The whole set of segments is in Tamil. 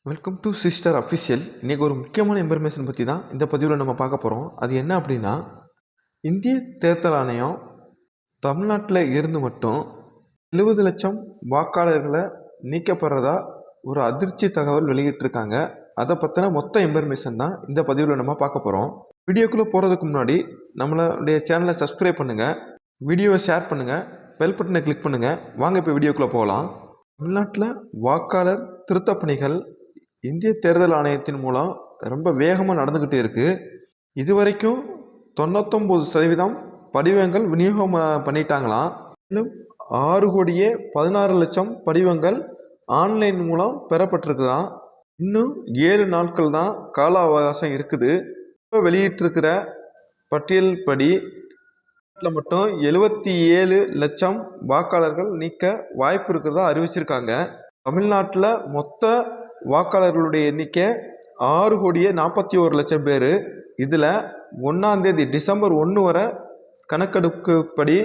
Welcome to sister official. இன்றைக்கி ஒரு முக்கியமான இன்ஃபர்மேஷன் பற்றி தான் இந்த பதிவில் நம்ம பார்க்க போகிறோம். அது என்ன அப்படின்னா, இந்திய தேர்தல் ஆணையம் தமிழ்நாட்டில் இருந்து மட்டும் 70 லட்சம் வாக்காளர்களை நீக்கப்படுறதா ஒரு அதிர்ச்சி தகவல் வெளியிட்டிருக்காங்க. அதை பற்றின மொத்த இன்ஃபர்மேஷன் தான் இந்த பதிவில் நம்ம பார்க்க போகிறோம். வீடியோக்குள்ளே போகிறதுக்கு முன்னாடி நம்மளுடைய சேனலை சப்ஸ்கிரைப் பண்ணுங்கள், வீடியோவை ஷேர் பண்ணுங்கள், பெல் பட்டனை கிளிக் பண்ணுங்கள். வாங்க இப்போ வீடியோக்குள்ளே போகலாம். தமிழ்நாட்டில் வாக்காளர் திருத்தப் பணிகள் இந்திய தேர்தல் ஆணையத்தின் மூலம் ரொம்ப வேகமாக நடந்துக்கிட்டே இருக்குது. இதுவரைக்கும் 99% படிவங்கள் விநியோகம் பண்ணிட்டாங்களாம். மேலும் 6,16,00,000 படிவங்கள் ஆன்லைன் மூலம் பெறப்பட்டிருக்குதான். இன்னும் 7 நாட்கள் தான் கால அவகாசம் இருக்குது. இப்போ வெளியிட்டிருக்கிற பட்டியல் படி மட்டும் 77 லட்சம் வாக்காளர்கள் நீக்க வாய்ப்பு இருக்கிறதா அறிவிச்சிருக்காங்க. தமிழ்நாட்டில் மொத்த வாக்காளர்களுடைய எண்ணிக்கை 6,41,00,000 பேர். இதில் 1ஆம் தேதி டிசம்பர் 1 வரை கணக்கெடுப்புப்படி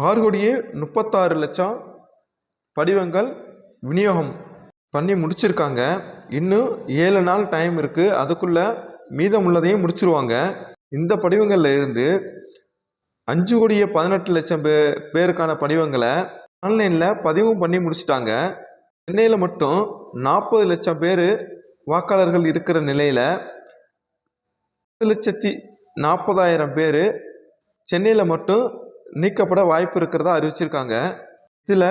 6,36,00,000 படிவங்கள் விநியோகம் பண்ணி முடிச்சிருக்காங்க. இன்னும் 7 நாள் டைம் இருக்குது. அதுக்குள்ளே மீதமுள்ளதையும் முடிச்சிருவாங்க. இந்த படிவங்களில் இருந்து 5,18,00,000 பேருக்கான படிவங்களை ஆன்லைனில் பதிவும் பண்ணி முடிச்சிட்டாங்க. சென்னையில் மட்டும் 40 லட்சம் பேர் வாக்காளர்கள் இருக்கிற நிலையில் 10,40,000 பேர் சென்னையில் மட்டும் நீக்கப்பட வாய்ப்பு இருக்கிறதா அறிவிச்சிருக்காங்க. இதில்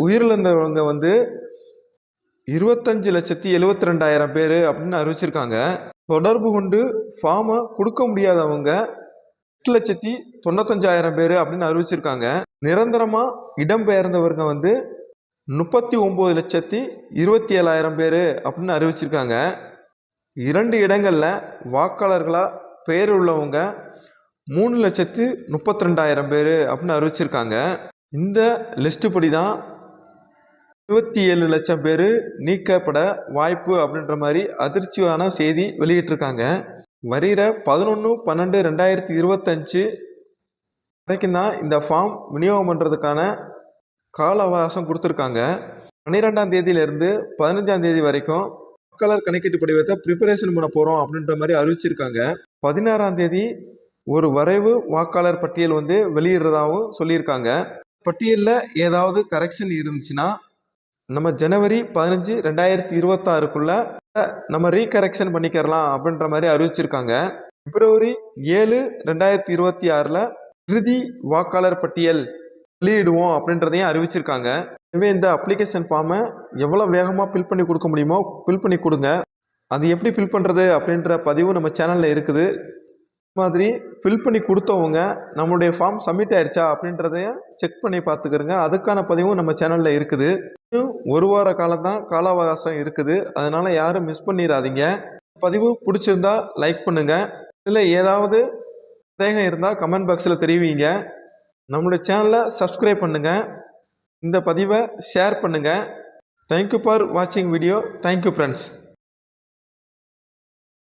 உயிரிழந்தவங்க 25,72,000 பேர் அப்படின்னு அறிவிச்சிருக்காங்க. தொடர்பு கொண்டு ஃபார்மை கொடுக்க முடியாதவங்க 8,95,000 பேர் அப்படின்னு அறிவிச்சிருக்காங்க. நிரந்தரமாக இடம்பெயர்ந்தவங்க 39,27,000 பேர் அப்படின்னு அறிவிச்சிருக்காங்க. 2 இடங்களில் வாக்காளர்களாக பெயர் உள்ளவங்க 3,32,000 பேர் அப்படின்னு அறிவிச்சிருக்காங்க. இந்த லிஸ்ட்டு படி தான் 27 லட்சம் பேர் நீக்கப்பட வாய்ப்பு அப்படின்ற மாதிரி அதிர்ச்சியான செய்தி வெளியிட்டிருக்காங்க. வருகிற 11/12/2025 வரைக்கும் தான் இந்த ஃபார்ம் விநியோகம் பண்ணுறதுக்கான கால அவகாசம் கொடுத்துருக்காங்க. 12ஆம் தேதியிலிருந்து 15ஆம் தேதி வரைக்கும் வாக்காளர் கணக்கீட்டு படிவத்தை ப்ரிப்பரேஷன் பண்ண போகிறோம் அப்படின்ற மாதிரி அறிவிச்சிருக்காங்க. 16ஆம் தேதி ஒரு வரைவு வாக்காளர் பட்டியல் வெளியிடுறதாகவும் சொல்லியிருக்காங்க. பட்டியலில் ஏதாவது கரெக்ஷன் இருந்துச்சுன்னா நம்ம ஜனவரி 15, 2026க்குள்ள நம்ம ரீகரெக்ஷன் பண்ணிக்கிறலாம் அப்படின்ற மாதிரி அறிவிச்சிருக்காங்க. பிப்ரவரி 7, 2026 இறுதி வாக்காளர் பட்டியல் வெளியிடுவோம் அப்படின்றதையும் அறிவிச்சிருக்காங்க. எனவே இந்த அப்ளிகேஷன் ஃபார்மை எவ்வளோ வேகமாக ஃபில் பண்ணி கொடுக்க முடியுமோ ஃபில் பண்ணி கொடுங்க. அது எப்படி ஃபில் பண்ணுறது அப்படின்ற பதிவு நம்ம சேனலில் இருக்குது. மாதிரி ஃபில் பண்ணி கொடுத்தவங்க நம்மளுடைய ஃபார்ம் சப்மிட் ஆயிடுச்சா அப்படின்றதையும் செக் பண்ணி பார்த்துக்கிறங்க. அதுக்கான பதிவும் நம்ம சேனலில் இருக்குது. இன்னும் 1 வார காலம் தான் கால அவகாசம் இருக்குது. அதனால் யாரும் மிஸ் பண்ணிடாதீங்க. பதிவு பிடிச்சிருந்தா லைக் பண்ணுங்கள். இதில் ஏதாவது சந்தேகம் இருந்தால் கமெண்ட் பாக்ஸில் தெரிவிங்க. நம்மளுடைய சேனலை சப்ஸ்கிரைப் பண்ணுங்கள். இந்த பதிவை ஷேர் பண்ணுங்கள். தேங்க்யூ ஃபார் வாட்சிங் வீடியோ. Thank you friends.